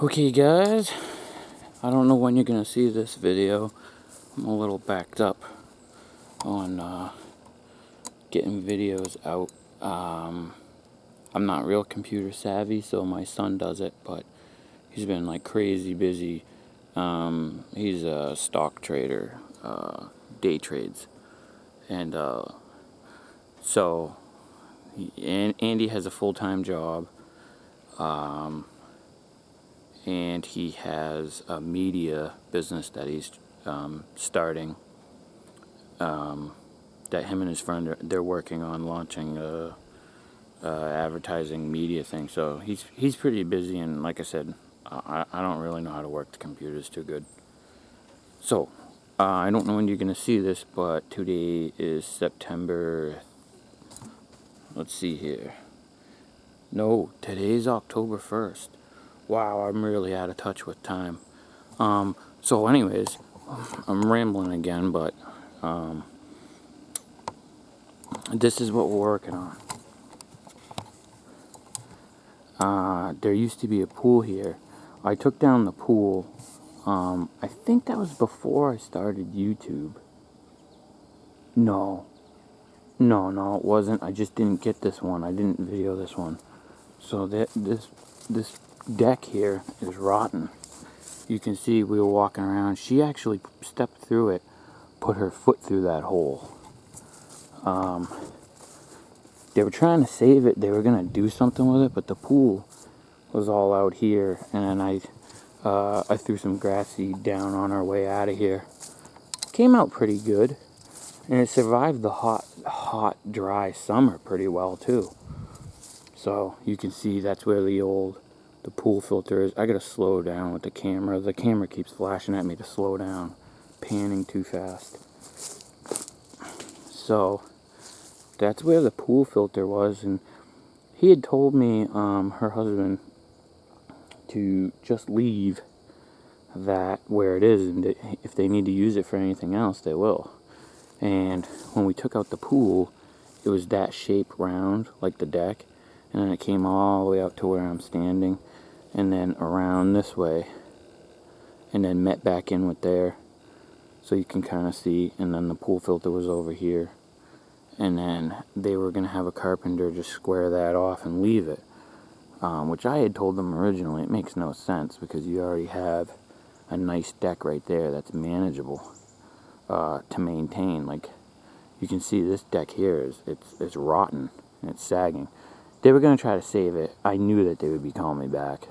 Okay guys, I don't know when you're gonna see this video. I'm a little backed up on getting videos out. I'm not real computer savvy, so my son does it, but he's been like crazy busy. He's a stock trader, day trades, and so Andy has a full-time job. And he has a media business that he's starting, that him and his friend they're working on launching a advertising media thing. So he's pretty busy, and like I said, I don't really know how to work the computers too good. So I don't know when you're gonna see this, but today is September. Let's see here. No, today's October 1st. Wow, I'm really out of touch with time. So anyways, I'm rambling again, but this is what we're working on. There used to be a pool here. I took down the pool. I think that was before I started YouTube. No, it wasn't. I just didn't get this one. I didn't video this one. So this deck here is rotten. You can see we were walking around. She actually stepped through it, put her foot through that hole. They were trying to save it. They were gonna do something with it, but the pool was all out here, and then I threw some grass seed down on our way out of here. Came out pretty good, and it survived the hot, dry summer pretty well too. So you can see that's where the pool filter is. I gotta slow down with the camera. The camera keeps flashing at me to slow down, panning too fast. So that's where the pool filter was, and he had told me, her husband, to just leave that where it is, and if they need to use it for anything else, they will. And when we took out the pool, it was that shape round, like the deck, and then it came all the way out to where I'm standing, and then around this way, and then met back in with there, so you can kind of see, and then the pool filter was over here, and then they were going to have a carpenter just square that off and leave it, which I had told them originally. It makes no sense, because you already have a nice deck right there that's manageable to maintain. Like, you can see this deck here it's rotten and it's sagging. They were going to try to save it. I knew that they would be calling me back.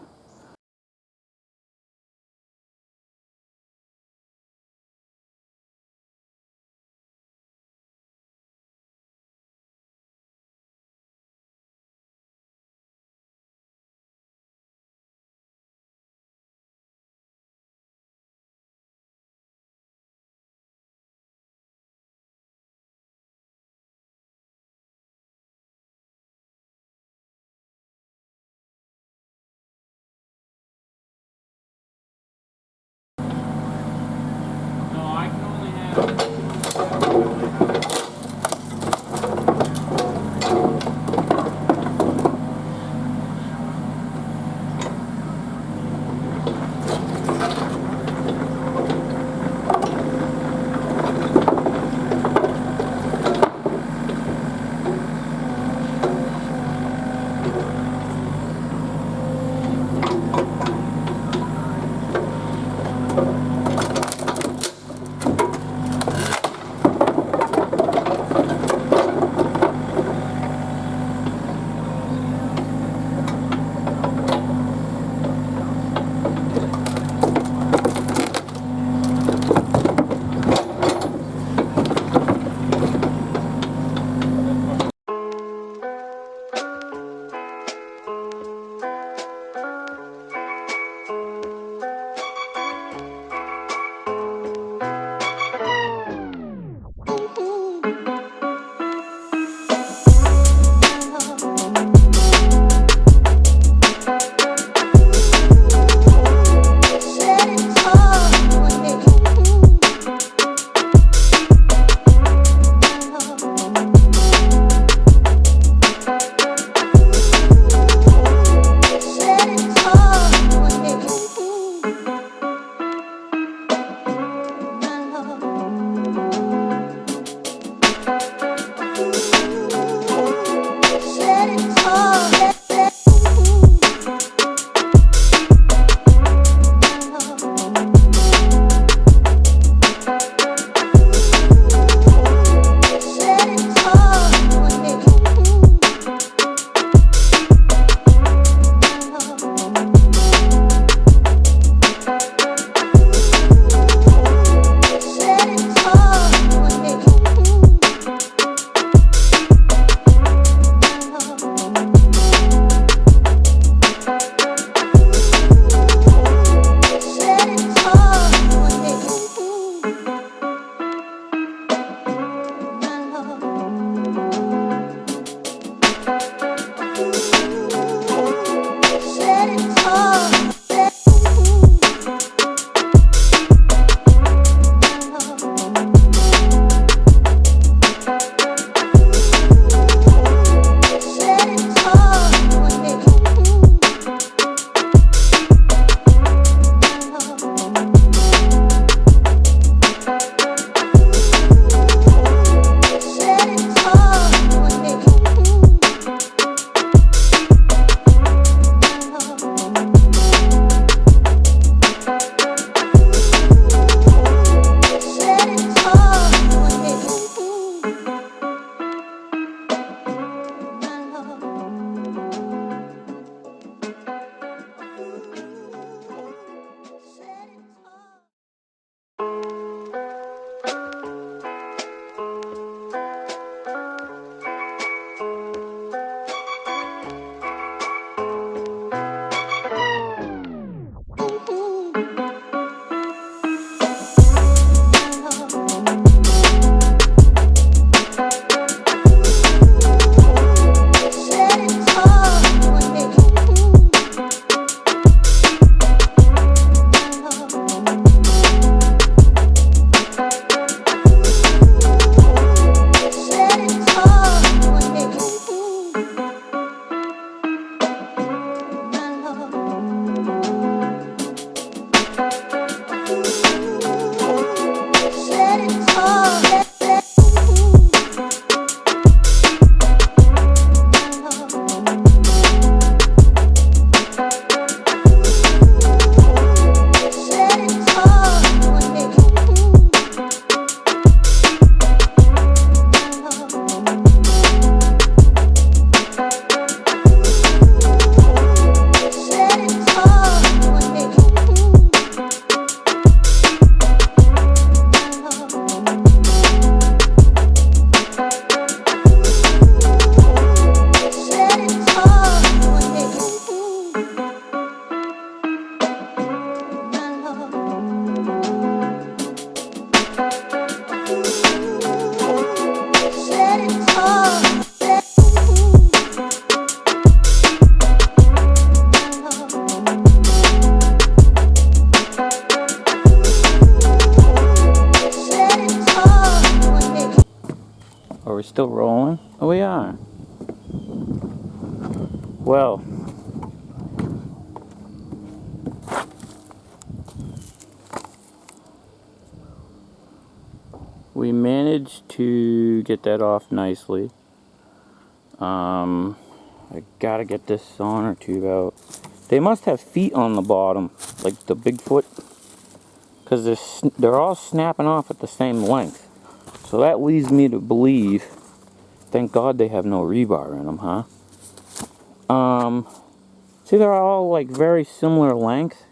still rolling? Oh, we are. Well, we managed to get that off nicely. I gotta get this sonotube out. They must have feet on the bottom, like the Bigfoot, because they're all snapping off at the same length. So that leads me to believe, thank God they have no rebar in them, huh? See, they're all like very similar length.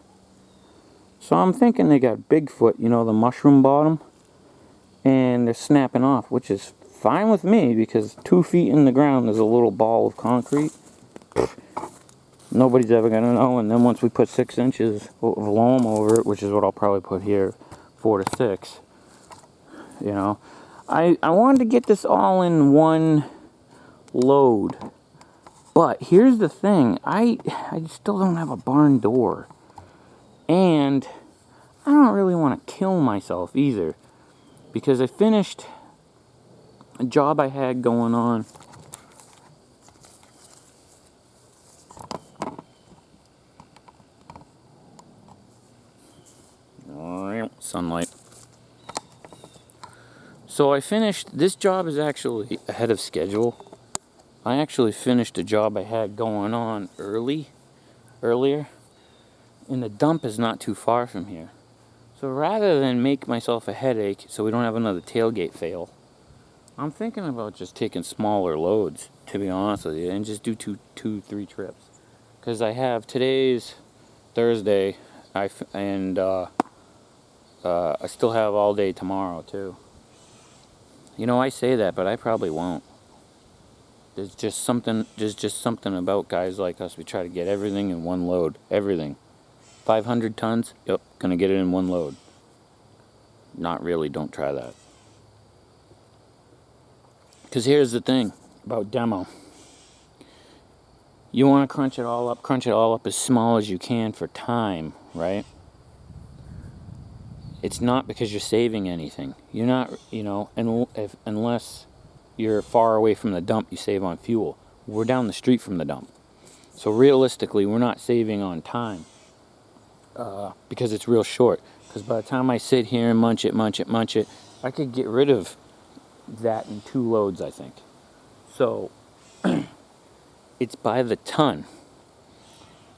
So I'm thinking they got Bigfoot, you know, the mushroom bottom, and they're snapping off, which is fine with me because 2 feet in the ground is a little ball of concrete. Nobody's ever gonna know. And then once we put 6 inches of loam over it, which is what I'll probably put here, 4 to 6, you know, I wanted to get this all in one load. But here's the thing, I still don't have a barn door, and I don't really want to kill myself either, because I finished a job I had going on. Sunlight. So I finished, this job is actually ahead of schedule. I actually finished a job I had going on earlier, and the dump is not too far from here. So rather than make myself a headache so we don't have another tailgate fail, I'm thinking about just taking smaller loads, to be honest with you, and just do 3 trips. Because I have, today's Thursday, I still have all day tomorrow too. You know, I say that, but I probably won't. There's just something about guys like us. We try to get everything in one load. Everything. 500 tons? Yep, gonna get it in one load. Not really, don't try that. Because here's the thing about demo. You want to crunch it all up as small as you can for time, right? It's not because you're saving anything. You're not, you know, unless you're far away from the dump, you save on fuel. We're down the street from the dump. So realistically, we're not saving on time because it's real short. Because by the time I sit here and munch it, I could get rid of that in 2 loads, I think. So it's by the ton.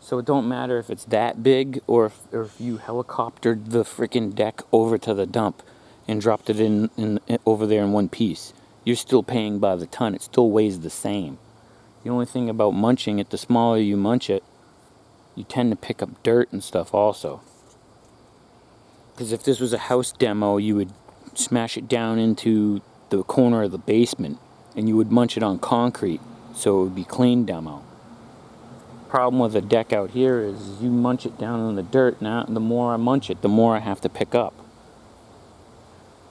So it don't matter if it's that big or if you helicoptered the freaking deck over to the dump and dropped it in over there in one piece. You're still paying by the ton. It still weighs the same. The only thing about munching it, the smaller you munch it, you tend to pick up dirt and stuff also. Because if this was a house demo, you would smash it down into the corner of the basement and you would munch it on concrete, so it would be clean demo. Problem with a deck out here is you munch it down in the dirt. Now the more I munch it, the more I have to pick up.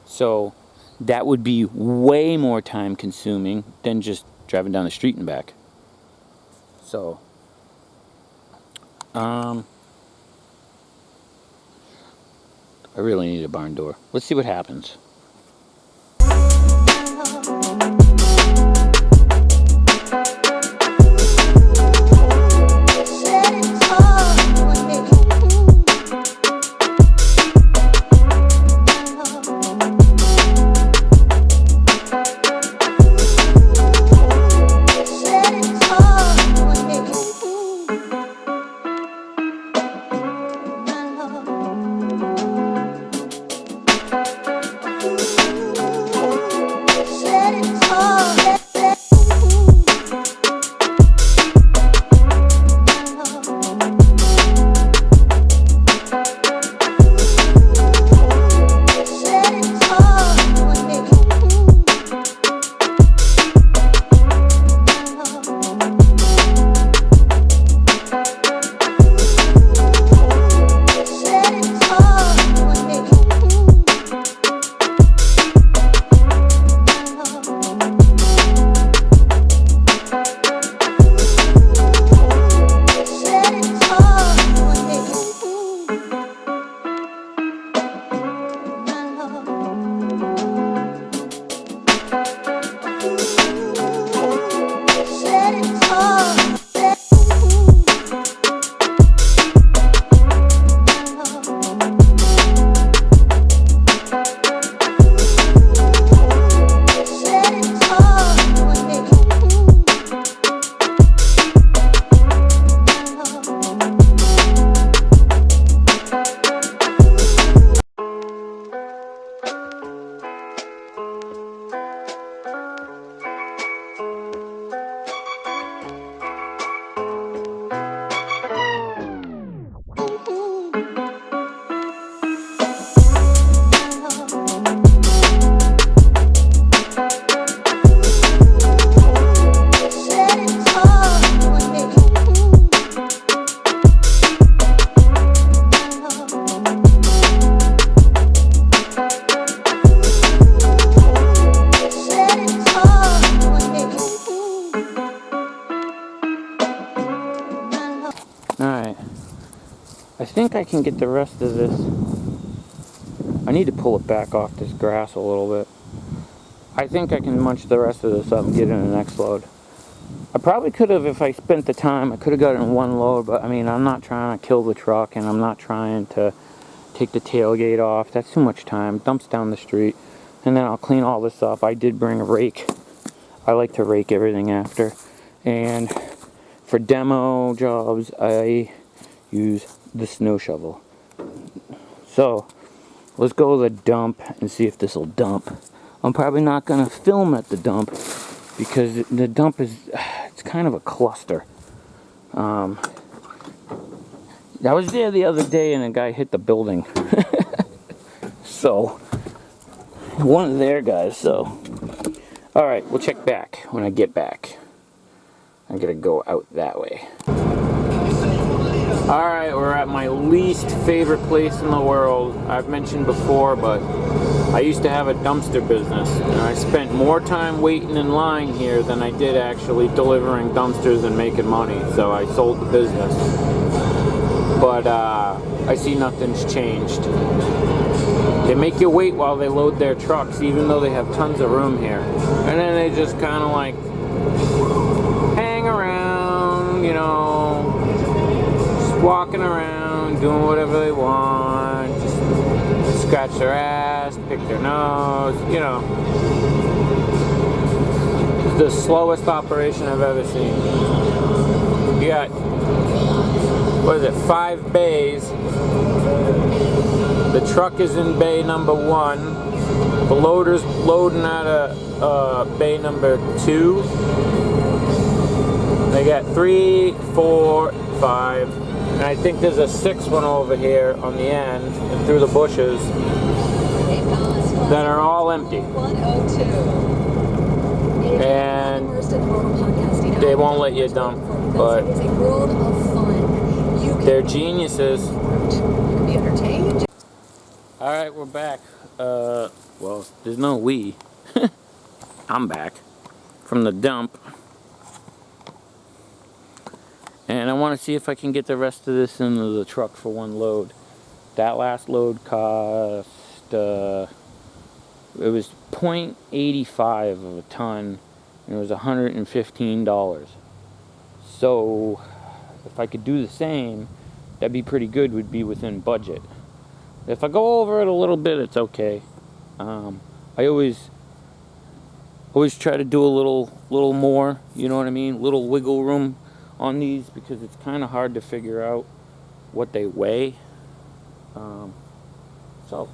So that would be way more time consuming than just driving down the street and back. So I really need a barn door. Let's see what happens. Alright. I think I can get the rest of this. I need to pull it back off this grass a little bit. I think I can munch the rest of this up and get in the next load. I probably could have, if I spent the time, I could have got it in one load, but I mean, I'm not trying to kill the truck, and I'm not trying to take the tailgate off. That's too much time. Dumps down the street, and then I'll clean all this up. I did bring a rake. I like to rake everything after. And for demo jobs, I use the snow shovel. So, let's go to the dump and see if this will dump. I'm probably not going to film at the dump because the dump is, it's kind of a cluster. I was there the other day and a guy hit the building. So, one of their guys, so. Alright, we'll check back when I get back. I'm going to go out that way. Alright, we're at my least favorite place in the world. I've mentioned before, but I used to have a dumpster business, and I spent more time waiting in line here than I did actually delivering dumpsters and making money, so I sold the business. But I see nothing's changed. They make you wait while they load their trucks, even though they have tons of room here. And then they just kind of like hang around, you know, just walking around, doing whatever they want, just scratch their ass, pick their nose, you know. It's the slowest operation I've ever seen. You got, what is it, 5 bays. The truck is in bay number 1. The loader's loading out of bay number 2. They got 3, 4, 5, and I think there's a 6th one over here on the end and through the bushes that are all empty. And they won't let you dump, but they're geniuses. Alright, we're back. Well, there's no we. I'm back from the dump. And I want to see if I can get the rest of this into the truck for one load. That last load cost, it was .85 of a ton, and it was $115. So, if I could do the same, that'd be pretty good, would be within budget. If I go over it a little bit, it's okay. I always try to do a little more, you know what I mean? Little wiggle room on these, because it's kind of hard to figure out what they weigh. So.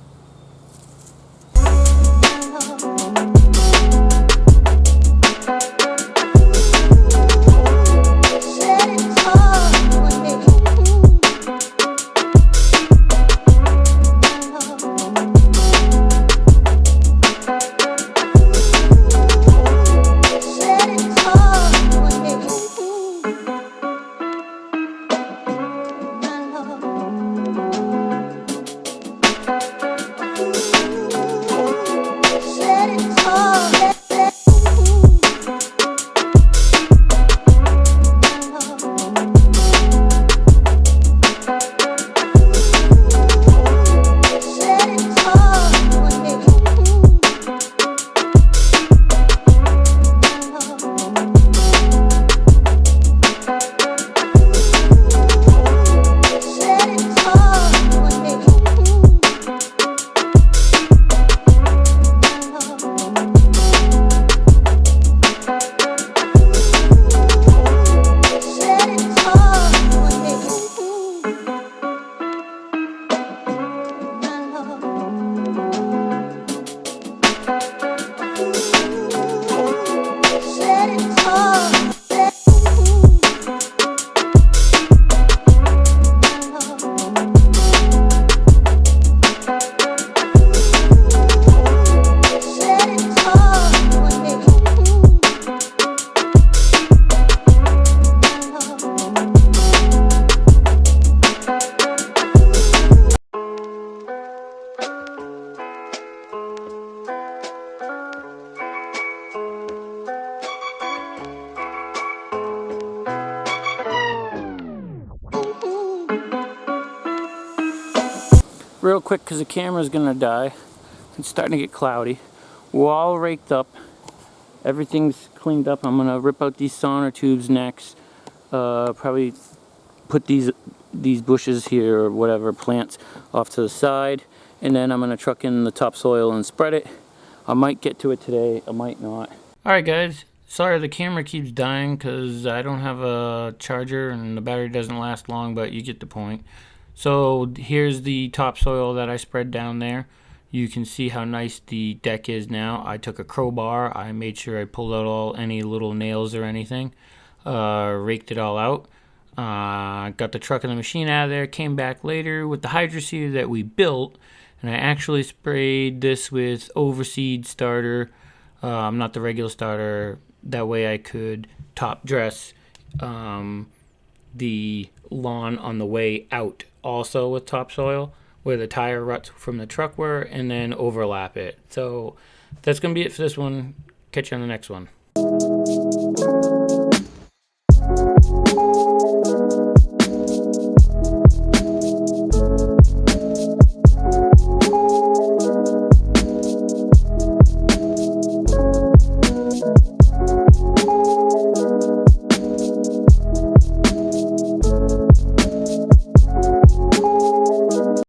real quick because the camera's gonna die. It's starting to get cloudy. We're all raked up. Everything's cleaned up. I'm gonna rip out these sauna tubes next. Probably put these bushes here or whatever, plants, off to the side. And then I'm gonna truck in the topsoil and spread it. I might get to it today, I might not. Alright guys, sorry the camera keeps dying because I don't have a charger and the battery doesn't last long, but you get the point. So here's the topsoil that I spread down there. You can see how nice the deck is now. I took a crowbar, I made sure I pulled out any little nails or anything, raked it all out. Got the truck and the machine out of there, came back later with the hydro seeder that we built, and I actually sprayed this with overseed starter, not the regular starter. That way I could top dress the lawn on the way out also with topsoil where the tire ruts from the truck were, and then overlap it. So that's gonna be it for this one. Catch you on the next one.